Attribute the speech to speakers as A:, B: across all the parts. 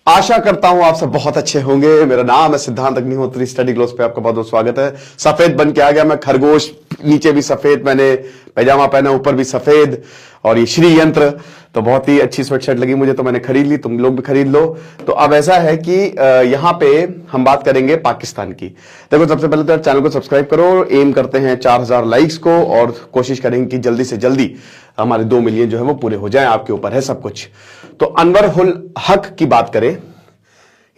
A: आशा करता हूं आप सब बहुत अच्छे होंगे। मेरा नाम है सिद्धांत अग्निहोत्री, स्टडी ग्लोस पे आपका बहुत बहुत स्वागत है। सफेद बन के आ गया मैं, खरगोश, नीचे भी सफेद, मैंने पैजामा पहना, ऊपर भी सफेद, और ये श्री यंत्र, तो बहुत ही अच्छी स्वेटशर्ट लगी मुझे, तो मैंने खरीद ली, तुम लोग भी खरीद लो। तो अब ऐसा है कि यहां पे हम बात करेंगे पाकिस्तान की। देखो, सबसे पहले तो चैनल को सब्सक्राइब करो, एम करते हैं 4000 लाइक्स को, और कोशिश करेंगे कि जल्दी से जल्दी हमारे 2 मिलियन जो है वो पूरे हो जाएं। आपके ऊपर है सब कुछ। तो अनवर उल हक की बात करें,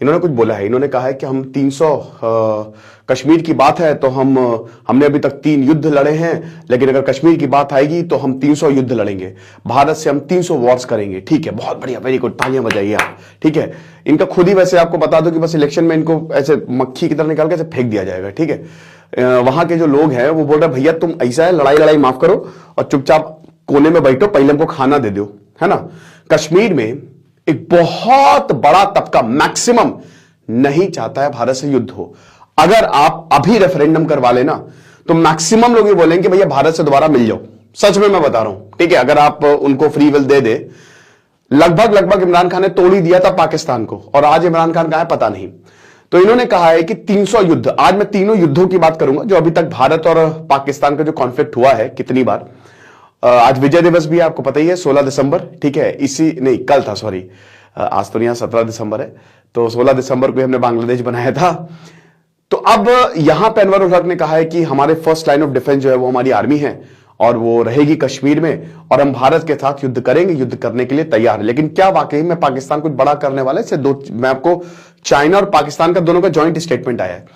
A: इन्होंने कुछ बोला है। इन्होंने कहा है कि हम 300 कश्मीर की बात है तो हमने अभी तक 3 युद्ध लड़े हैं, लेकिन अगर कश्मीर की बात आएगी तो हम 300 युद्ध लड़ेंगे, भारत से हम 300 वॉर्स करेंगे। ठीक है, बहुत बढ़िया, वेरी गुड, तालियां बजाइए आप। ठीक है, इनका खुद ही वैसे आपको बता दो कि बस इलेक्शन में इनको ऐसे मक्खी की तरह निकाल के ऐसे फेंक दिया जाएगा। ठीक है, वहां के जो लोग हैं वो बोल रहे भैया तुम ऐसा है, लड़ाई माफ करो और चुपचाप कोने में बैठो, पहले हमको खाना दे दो, है ना। कश्मीर में एक बहुत बड़ा तबका, मैक्सिमम, नहीं चाहता है भारत से युद्ध हो। अगर आप अभी रेफरेंडम करवा लेना तो मैक्सिमम लोग ये बोलेंगे कि भैया भारत से दोबारा मिल जाओ। सच में मैं बता रहा हूं, ठीक है। अगर आप उनको फ्री विल दे दे, लगभग इमरान खान ने तोड़ ही दिया था पाकिस्तान को, और आज इमरान खान कहां है पता नहीं। तो इन्होंने कहा है कि 300 युद्ध, आज मैं तीनों युद्धों की बात करूंगा जो अभी तक भारत और पाकिस्तान का जो कॉन्फ्लिक्ट हुआ है, कितनी बार। आज विजय दिवस भी है, आपको पता ही है, 16 दिसंबर। ठीक है, कल था, सॉरी, आज तो यहां 17 दिसंबर है, तो 16 दिसंबर को हमने बांग्लादेश बनाया था। तो अब यहां पे अनवर उल हक ने कहा है कि हमारे फर्स्ट लाइन ऑफ डिफेंस जो है वो हमारी आर्मी है, और वो रहेगी कश्मीर में, और हम भारत के साथ युद्ध करेंगे, युद्ध करने के लिए तैयार है। लेकिन क्या वाकई में पाकिस्तान कुछ बड़ा करने वाला है? मैं आपको चाइना और पाकिस्तान का दोनों का ज्वाइंट स्टेटमेंट आया है,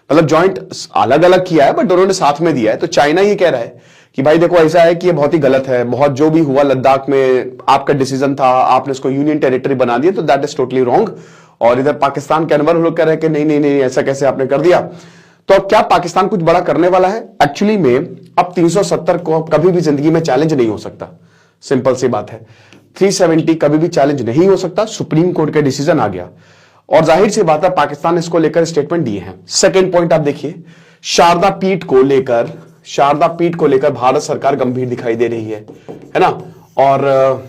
A: मतलब ज्वाइंट अलग अलग किया है बट दोनों ने साथ में दिया है। तो चाइना ये कह रहा है कि भाई देखो, ऐसा है कि ये बहुत ही गलत है, बहुत जो भी हुआ लद्दाख में आपका डिसीजन था, आपने इसको यूनियन टेरिटरी बना दिया, तो दैट इज टोटली रॉन्ग। और इधर पाकिस्तान के अनवर लोग कह रहे हैं कि नहीं, ऐसा कैसे आपने कर दिया। तो अब क्या पाकिस्तान कुछ बड़ा करने वाला है? एक्चुअली में अब 370 को कभी भी जिंदगी में चैलेंज नहीं हो सकता, सिंपल सी बात है। 370 कभी भी चैलेंज नहीं हो सकता, सुप्रीम कोर्ट का डिसीजन आ गया, और जाहिर सी बात है पाकिस्तान इसको लेकर स्टेटमेंट दिए हैं। सेकेंड पॉइंट आप देखिए, शारदा पीठ को लेकर भारत सरकार गंभीर दिखाई दे रही है ना, और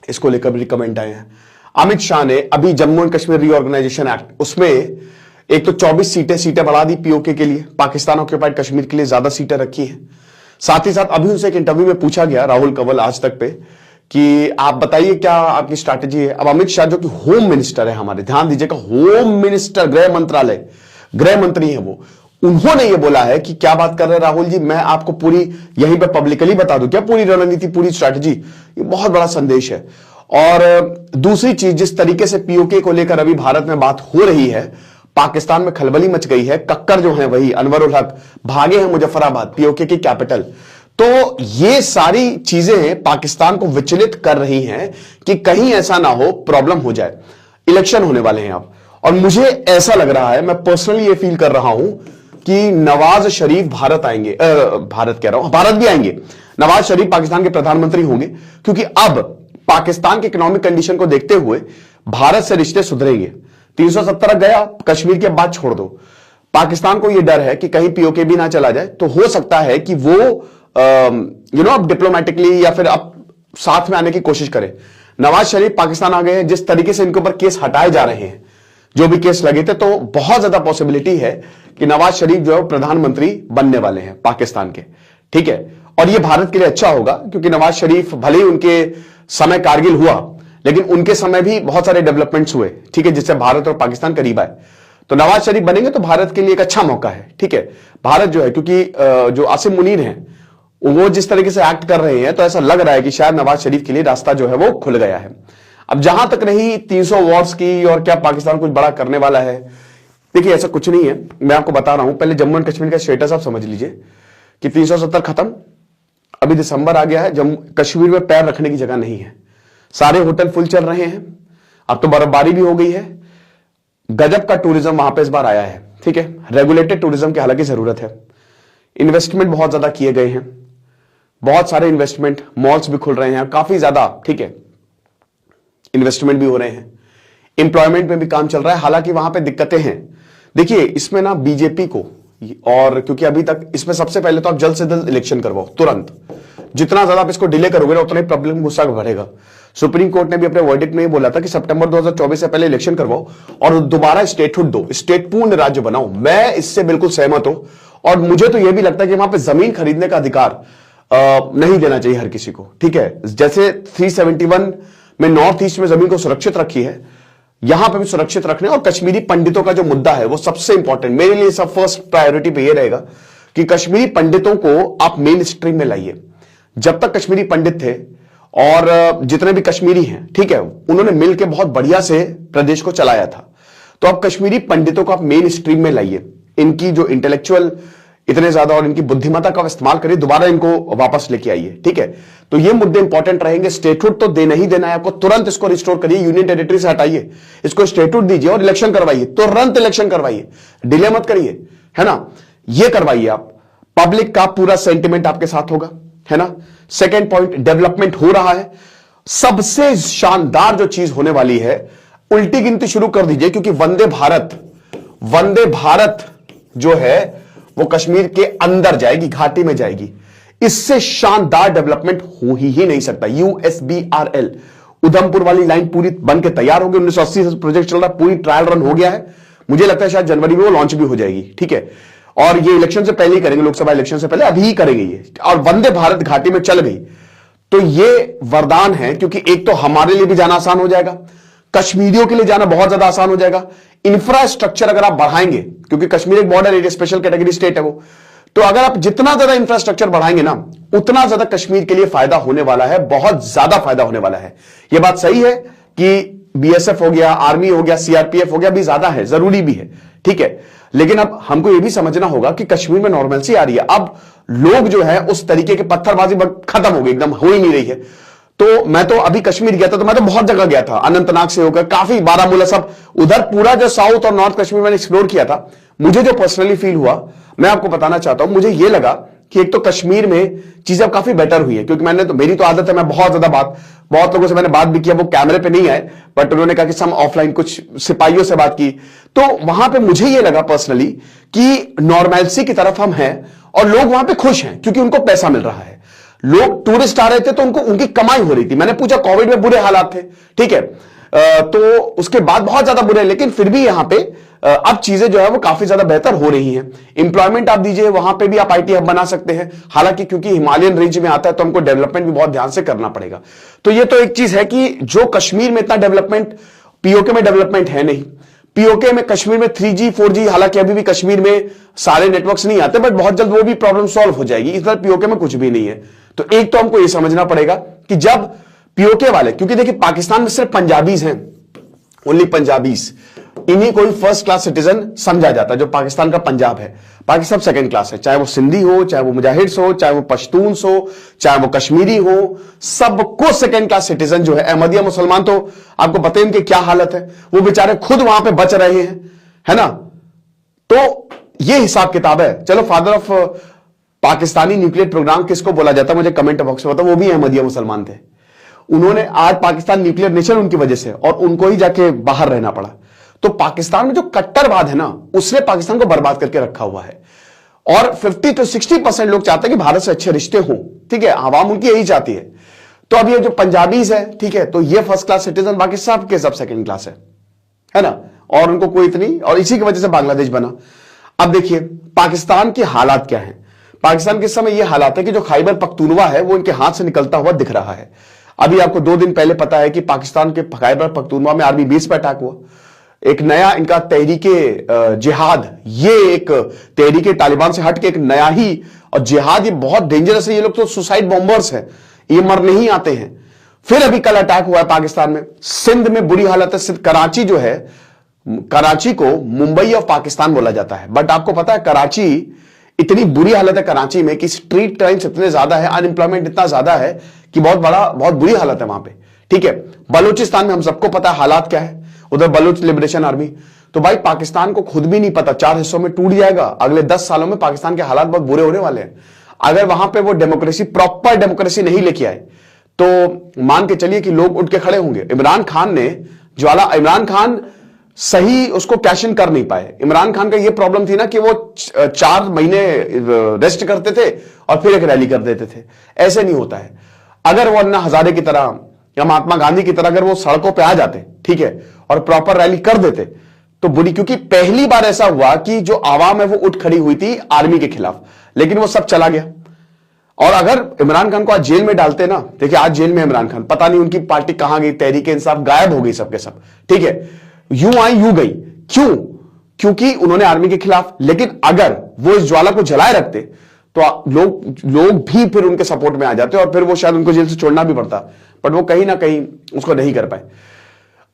A: इसको लेकर भी कमेंट आए हैं। अमित शाह ने अभी Jammu and Kashmir reorganisation act, उसमें एक तो 24 सीटें बढ़ा दी पीओके के लिए, पाकिस्तान ऑक्यूपाइड कश्मीर के लिए ज्यादा सीटें रखी है। साथ ही साथ अभी उनसे एक इंटरव्यू में पूछा गया, राहुल कंवल आज तक पे, कि आप बताइए क्या आपकी स्ट्रैटेजी है। अब अमित शाह जो कि होम मिनिस्टर है हमारे, ध्यान दीजिएगा, होम मिनिस्टर, गृह मंत्रालय, गृह मंत्री है वो, उन्होंने ये बोला है कि क्या बात कर रहे हैं राहुल जी, मैं आपको पूरी यहीं पे पब्लिकली बता दूं क्या पूरी रणनीति, पूरी स्ट्रैटेजी। ये बहुत बड़ा संदेश है। और दूसरी चीज, जिस तरीके से पीओके को लेकर अभी भारत में बात हो रही है, पाकिस्तान में खलबली मच गई है। कक्कर जो है वही अनवर उल हक भागे हैं मुजफ्फराबाद, पीओके की कैपिटल। तो ये सारी चीजें पाकिस्तान को विचलित कर रही हैं कि कहीं ऐसा ना हो, प्रॉब्लम हो जाए। इलेक्शन होने वाले हैं अब, और मुझे ऐसा लग रहा है, मैं पर्सनली ये फील कर रहा हूं कि नवाज शरीफ भारत आएंगे, भारत भी आएंगे। नवाज शरीफ पाकिस्तान के प्रधानमंत्री होंगे, क्योंकि अब पाकिस्तान के इकोनॉमिक कंडीशन को देखते हुए भारत से रिश्ते सुधरेंगे। 370 गया, कश्मीर के बाद छोड़ दो। पाकिस्तान को यह डर है कि कहीं पीओके भी ना चला जाए, तो हो सकता है कि वो अब डिप्लोमेटिकली या फिर अब साथ में आने की कोशिश करे। नवाज शरीफ पाकिस्तान आ गए हैं, जिस तरीके से इनके ऊपर केस हटाए जा रहे हैं, जो भी केस लगे थे, तो बहुत ज्यादा पॉसिबिलिटी है कि नवाज शरीफ जो है प्रधानमंत्री बनने वाले हैं पाकिस्तान के। ठीक है, और ये भारत के लिए अच्छा होगा, क्योंकि नवाज शरीफ, भले ही उनके समय कारगिल हुआ, लेकिन उनके समय भी बहुत सारे डेवलपमेंट्स हुए, ठीक है, जिससे भारत और पाकिस्तान करीब आए। तो नवाज शरीफ बनेंगे तो भारत के लिए एक अच्छा मौका है। ठीक है, भारत जो है, क्योंकि जो आसिम मुनीर हैं वो जिस तरीके से एक्ट कर रहे हैं, तो ऐसा लग रहा है कि शायद नवाज शरीफ के लिए रास्ता जो है वो खुल गया है। अब जहां तक रही 300 वॉर्स की, और क्या पाकिस्तान कुछ बड़ा करने वाला है, देखिए ऐसा कुछ नहीं है। मैं आपको बता रहा हूं, पहले जम्मू एंड कश्मीर का स्टेटस आप समझ लीजिए कि 370 खत्म, अभी दिसंबर आ गया है, जम्मू कश्मीर में पैर रखने की जगह नहीं है, सारे होटल फुल चल रहे हैं, अब तो बर्फबारी भी हो गई है, गजब का टूरिज्म वहां पे इस बार आया है। ठीक है, रेगुलेटेड टूरिज्म की हालांकि जरूरत है, इन्वेस्टमेंट बहुत ज्यादा किए गए हैं, बहुत सारे इन्वेस्टमेंट, मॉल्स भी खुल रहे हैं काफी ज्यादा, ठीक है, इन्वेस्टमेंट भी हो रहे हैं, एम्प्लॉयमेंट में भी काम चल रहा है। हालांकि वहां पे दिक्कतें हैं। देखिए इसमें ना बीजेपी को, और क्योंकि अभी तक इसमें सबसे पहले तो आप जल्द से जल्द इलेक्शन करवाओ तुरंत, जितना ज्यादा आप इसको डिले करोगे ना उतना ही प्रॉब्लम गुस्सा बढ़ेगा। सुप्रीम कोर्ट ने भी अपने वर्डिक्ट में ये बोला था कि सितंबर 2024 से पहले इलेक्शन करवाओ और दोबारा स्टेटहुड दो, स्टेट पूर्ण राज्य बनाओ। मैं इससे बिल्कुल सहमत हूं और मुझे तो यह भी लगता है कि वहां पे जमीन खरीदने का अधिकार नहीं देना चाहिए हर किसी को। ठीक है, जैसे 371 में नॉर्थ ईस्ट में जमीन को सुरक्षित रखी है, यहां पे भी सुरक्षित रखने। और कश्मीरी पंडितों का जो मुद्दा है वो सबसे इंपॉर्टेंट मेरे लिए, सब फर्स्ट प्रायोरिटी पे ये रहेगा कि कश्मीरी पंडितों को आप मेन स्ट्रीम में लाइए। जब तक कश्मीरी पंडित थे और जितने भी कश्मीरी हैं, ठीक है, उन्होंने मिलकर बहुत बढ़िया से प्रदेश को चलाया था। तो अब कश्मीरी पंडितों को आप मेन स्ट्रीम में लाइए, इनकी जो इंटेलेक्चुअल इतने ज्यादा और इनकी बुद्धिमत्ता का इस्तेमाल करिए, दोबारा इनको वापस लेके आइए। ठीक है, तो ये मुद्दे इंपॉर्टेंट रहेंगे। स्टेटहुड तो देना ही देना है आपको, तुरंत इसको रिस्टोर करिए, यूनियन टेरिटरी से हटाइए, इसको स्टेटहुड दीजिए और इलेक्शन करवाइए, तुरंत इलेक्शन करवाइए, डिले मत करिए, है ना, ये करवाइए आप। पब्लिक का पूरा सेंटिमेंट आपके साथ होगा, है ना। सेकेंड पॉइंट, डेवलपमेंट हो रहा है। सबसे शानदार जो चीज होने वाली है, उल्टी गिनती शुरू कर दीजिए, क्योंकि वंदे भारत जो है वो कश्मीर के अंदर जाएगी, घाटी में जाएगी। इससे शानदार डेवलपमेंट हो ही नहीं सकता। USBRL उधमपुर वाली लाइन पूरी बन के तैयार होगी, 1980 से प्रोजेक्ट चल रहा है, पूरी ट्रायल रन हो गया है। मुझे लगता है शायद जनवरी में वो लॉन्च भी हो जाएगी। ठीक है, और ये इलेक्शन से पहले ही करेंगे, लोकसभा इलेक्शन से पहले अभी ही करेंगे ये। और वंदे भारत घाटी में चल गई तो ये वरदान है, क्योंकि एक तो हमारे लिए भी जाना आसान हो जाएगा, कश्मीरियों के लिए जाना बहुत ज्यादा आसान हो जाएगा। इंफ्रास्ट्रक्चर अगर आप बढ़ाएंगे, क्योंकि कश्मीर एक border area, special category state है वो, तो अगर आप जितना ज्यादा इंफ्रास्ट्रक्चर बढ़ाएंगे ना, उतना ज्यादा कश्मीर के लिए फायदा होने वाला है, बहुत ज्यादा फायदा होने वाला है। यह बात सही है कि BSF हो गया, आर्मी हो गया, CRPF हो गया, भी ज्यादा है, जरूरी भी है। ठीक है, लेकिन अब हमको यह भी समझना होगा कि कश्मीर में नॉर्मलसी आ रही है। अब लोग जो है उस तरीके के पत्थरबाजी खत्म हो गई, एकदम हो ही नहीं रही है। तो मैं तो अभी कश्मीर गया था, तो मैं तो बहुत जगह गया था, अनंतनाग से होकर काफी बारामूला, सब उधर पूरा जो साउथ और नॉर्थ कश्मीर मैंने एक्सप्लोर किया था। मुझे जो पर्सनली फील हुआ, मैं आपको बताना चाहता हूं। मुझे यह लगा कि एक तो कश्मीर में चीजें काफी बेटर हुई है, क्योंकि मेरी तो आदत है, मैं बहुत ज्यादा बहुत लोगों से मैंने बात भी किया, वो कैमरे पे नहीं आए, बट उन्होंने कहा कि सम ऑफलाइन कुछ सिपाहियों से बात की, तो वहां पे मुझे यह लगा पर्सनली कि नॉर्मैलिटी की तरफ हम हैं और लोग वहां पे खुश हैं, क्योंकि उनको पैसा मिल रहा है। लोग टूरिस्ट आ रहे थे तो उनकी कमाई हो रही थी। मैंने पूछा, कोविड में बुरे हालात थे, ठीक है, तो उसके बाद बहुत ज्यादा बुरे, लेकिन फिर भी यहां पे अब चीजें जो है वो काफी ज्यादा बेहतर हो रही हैं। इंप्लॉयमेंट आप दीजिए, वहां पे भी आप IT हब बना सकते हैं। हालांकि क्योंकि हिमालयन रेंज में आता है तो हमको डेवलपमेंट भी बहुत ध्यान से करना पड़ेगा। तो ये तो एक चीज है कि जो कश्मीर में इतना डेवलपमेंट, POK में डेवलपमेंट है नहीं। POK में, कश्मीर में 3G 4G, हालांकि अभी भी कश्मीर में सारे नेटवर्क्स नहीं आते, बट बहुत जल्द वो भी प्रॉब्लम सॉल्व हो जाएगी। इधर POK में कुछ भी नहीं है। तो एक तो हमको ये समझना पड़ेगा कि जब POK वाले, क्योंकि देखिए पाकिस्तान में सिर्फ पंजाबीज हैं, ओनली पंजाबीज, इन्हीं को ही फर्स्ट क्लास सिटीजन समझा जाता है। जो पाकिस्तान का पंजाब है, बाकी सब सेकंड क्लास है, चाहे वो सिंधी हो, चाहे वो मुजाहिद्स हो, चाहे वो पश्तून्स हो, चाहे वो कश्मीरी हो, सबको सेकंड क्लास सिटीजन जो है। अहमदिया मुसलमान तो आपको पता है इनकी क्या हालत है, वो बेचारे खुद वहां पे बच रहे हैं, है ना। तो ये हिसाब किताब है। चलो, father of Pakistani nuclear programme किसको बोला जाता है, मुझे कमेंट बॉक्स में बताओ। वो भी अहमदिया मुसलमान थे। उन्होंने आज पाकिस्तान न्यूक्लियर नेशन उनकी वजह से, और उनको ही जाके बाहर रहना पड़ा। तो पाकिस्तान में जो कट्टरवाद है ना, उसने पाकिस्तान को बर्बाद करके रखा हुआ है। और 50 to 60% लोग चाहते हैं कि भारत से अच्छे रिश्ते हों, ठीक है, आवाम उनकी यही चाहती है। तो अब ये जो पंजाबीज है, ठीक है, तो ये फर्स्ट क्लास सिटीजन, बाकी सब के सब सेकंड क्लास है ना, और उनको कोई इतनी, और इसी की वजह से बांग्लादेश बना। अब देखिए पाकिस्तान के हालात क्या है। पाकिस्तान के समय यह हालात है कि जो खैबर पख्तूनवा है वो इनके हाथ से निकलता हुआ दिख रहा है। अभी आपको 2 दिन पहले पता है कि पाकिस्तान के खैबर पख्तूनवा में आर्मी बेस पर अटैक हुआ। एक नया इनका तहरीके जिहाद, ये एक तहरीके तालिबान से हट के एक नया ही, और जिहाद ये बहुत डेंजरस है। ये लोग तो सुसाइड बॉम्बर्स हैं, ये मरने ही आते हैं। फिर अभी कल अटैक हुआ है पाकिस्तान में। सिंध में बुरी हालत है। कराची जो है, कराची को मुंबई ऑफ पाकिस्तान बोला जाता है, बट आपको पता है कराची, इतनी बुरी हालत है कराची में कि स्ट्रीट क्राइम्स इतने ज्यादा है, अनएम्प्लॉयमेंट इतना ज्यादा है कि बहुत बुरी हालत है वहां पे, ठीक है। बलूचिस्तान में हम सबको पता है हालात क्या है, उधर बलूच लिबरेशन आर्मी। तो भाई पाकिस्तान को खुद भी नहीं पता, 4 हिस्सों में टूट जाएगा। अगले 10 सालों में पाकिस्तान के हालात बहुत बुरे होने वाले हैं। अगर वहां पे वो डेमोक्रेसी, प्रॉपर डेमोक्रेसी नहीं लेके आए, तो मान के चलिए कि लोग उठ के खड़े होंगे। इमरान खान सही उसको कैश इन कर नहीं पाए। इमरान खान का ये प्रॉब्लम थी ना कि वो 4 महीने रेस्ट करते थे और फिर एक रैली कर देते थे। ऐसे नहीं होता है। अगर वो अन्ना हजारे की तरह या महात्मा गांधी की तरह अगर वो सड़कों पे आ जाते, ठीक है, और प्रॉपर रैली कर देते तो बुरी, क्योंकि पहली बार ऐसा हुआ कि जो आवाम है वो उठ खड़ी हुई थी आर्मी के खिलाफ, लेकिन वो सब चला गया। और अगर इमरान खान को आज जेल में डालते ना, देखिए आज जेल में इमरान खान, पता नहीं उनकी पार्टी कहां गई, तहरीक इंसाफ गायब हो गई सबके सब, ठीक है, यूं आई यूं गई। क्यों? क्योंकि उन्होंने आर्मी के खिलाफ, लेकिन अगर वो इस ज्वाला को जलाए रखते तो लोग भी फिर उनके सपोर्ट में आ जाते और फिर वो शायद उनको जेल से छोड़ना भी पड़ता, बट वो कहीं ना कहीं उसको नहीं कर पाए।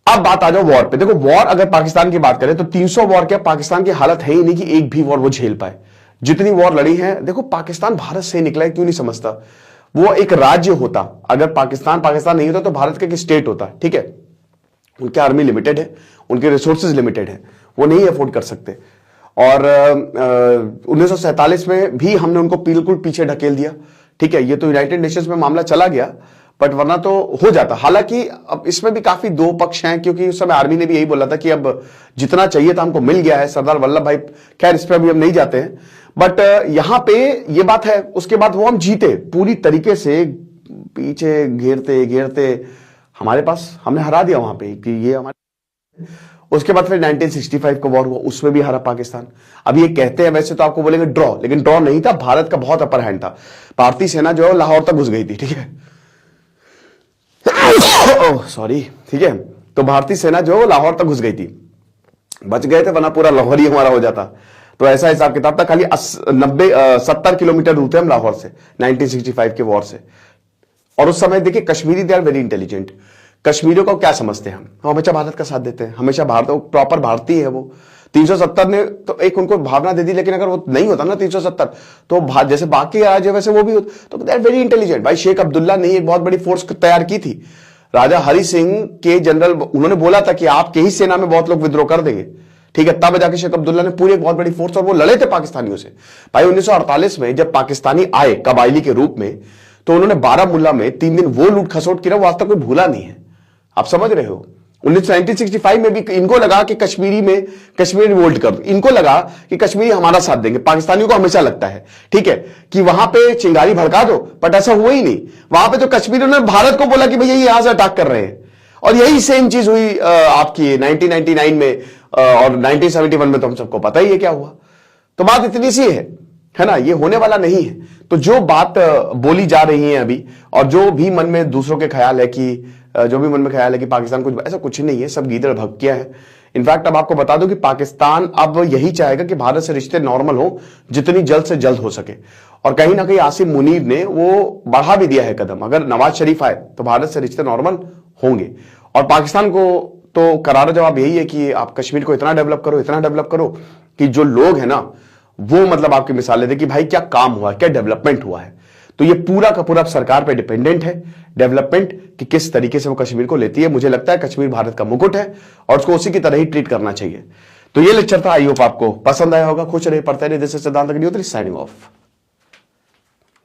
A: अब बात आ जाओ वॉर पे। देखो वॉर अगर पाकिस्तान की बात करें तो 300 वॉर क्या, पाकिस्तान की हालत है ही नहीं कि एक भी वॉर वो झेल पाए। जितनी वॉर लड़ी है, देखो पाकिस्तान भारत से निकला है, क्यों नहीं समझता। वो एक राज्य होता, अगर पाकिस्तान नहीं होता तो भारत का एक स्टेट होता, ठीक है। उनकी आर्मी लिमिटेड है, उनके रिसोर्सेज लिमिटेड है, वो नहीं अफोर्ड कर सकते। और 1947 में भी हमने उनको बिल्कुल पीछे ढकेल दिया, ठीक है। ये तो यूनाइटेड नेशंस में मामला चला गया, बट वरना तो हो जाता। हालांकि अब इसमें भी काफी दो पक्ष हैं, क्योंकि उस समय आर्मी ने भी यही बोला था कि अब जितना चाहिए था हमको मिल गया है। सरदार वल्लभ भाई, खैर इस पर अभी हम नहीं जाते हैं, बट यहां पे ये बात है। उसके बाद वो हम जीते पूरी तरीके से, पीछे घेरते घेरते हमारे पास, हमने हरा दिया वहां पे कि ये हमारे। उसके बाद फिर 1965 का वॉर हुआ, उसमें भी हारा पाकिस्तान। अब ये कहते हैं, वैसे तो आपको बोलेंगे ड्रॉ, लेकिन ड्रॉ नहीं था, भारत का बहुत अपर हैंड था। भारतीय सेना जो है लाहौर तक घुस गई थी, ठीक है। सॉरी, ठीक है। तो भारतीय सेना जो लाहौर तक घुस गई थी, बच गए थे, वरना पूरा लाहौर ही हमारा हो जाता। तो ऐसा हिसाब किताब था। खाली 70 किलोमीटर दूर थे हम लाहौर से 1965 के वॉर से। और उस समय देखिए Kashmiri they are very intelligent. कश्मीरियों को क्या समझते हैं हम हमेशा भारत का साथ देते हैं, हमेशा भारत, प्रॉपर भारतीय है वो। 370 ने तो एक उनको भावना दे दी, लेकिन अगर वो नहीं होता ना 370, तो जैसे बाकी राज्य है वैसे वो भी होता, तो दे आर वेरी इंटेलिजेंट। भाई शेख अब्दुल्ला ने एक बहुत बड़ी फोर्स तैयार की थी। राजा हरि सिंह के जनरल, उन्होंने बोला था कि आपके ही सेना में बहुत लोग विद्रोह कर देंगे, ठीक है। तब जाके शेख अब्दुल्ला ने पूरी एक बहुत बड़ी फोर्स, और वो लड़े थे पाकिस्तानियों से। भाई 1948 में जब पाकिस्तानी आए कबायली के रूप में, तो उन्होंने बारामुल्ला में 3 दिन वो लूट खसोट की, वो आज तक कोई भूला नहीं है। आप समझ रहे हो। 1965 में भी इनको लगा कि कश्मीर रिवोल्ट कर दो, इनको लगा कि कश्मीरी हमारा साथ देंगे। पाकिस्तानियों को हमेशा लगता है, ठीक है, कि वहां पे चिंगारी भड़का दो, बट ऐसा हुआ ही नहीं। वहां पे तो कश्मीरियों ने भारत को बोला कि भैया ये यहां से अटैक कर रहे हैं। और यही सेम चीज हुई आपकी 1999 में, और 1971 में तो हम सबको पता ही है क्या हुआ। तो बात इतनी सी है ना, ये होने वाला नहीं है। तो जो बात बोली जा रही है अभी, और जो भी मन में दूसरों के ख्याल है कि पाकिस्तान कुछ, ऐसा कुछ नहीं है, सब गीदड़ भपकियां है। इनफैक्ट अब आपको बता दूं कि पाकिस्तान अब यही चाहेगा कि भारत से रिश्ते नॉर्मल हो, जितनी जल्द से जल्द हो सके। और कहीं ना कहीं आसिम मुनीर ने वो बढ़ा भी दिया है कदम। अगर नवाज शरीफ आए तो भारत से रिश्ते नॉर्मल होंगे। और पाकिस्तान को तो करारा जवाब यही है कि आप कश्मीर को इतना डेवलप करो कि जो लोग हैं ना, वो मतलब आपकी मिसालें दे कि भाई क्या काम हुआ, क्या डेवलपमेंट हुआ है। तो ये पूरा का पूरा सरकार पे डिपेंडेंट है डेवलपमेंट, कि किस तरीके से वो कश्मीर को लेती है। मुझे लगता है कश्मीर भारत का मुकुट है, और उसको उसी की तरह ही ट्रीट करना चाहिए। तो ये लेक्चर था, आई होप आपको पसंद आया होगा। खुश रहिए, पढ़ते रहिए। दिस इज सिद्धांत अग्निहोत्री साइनिंग ऑफ।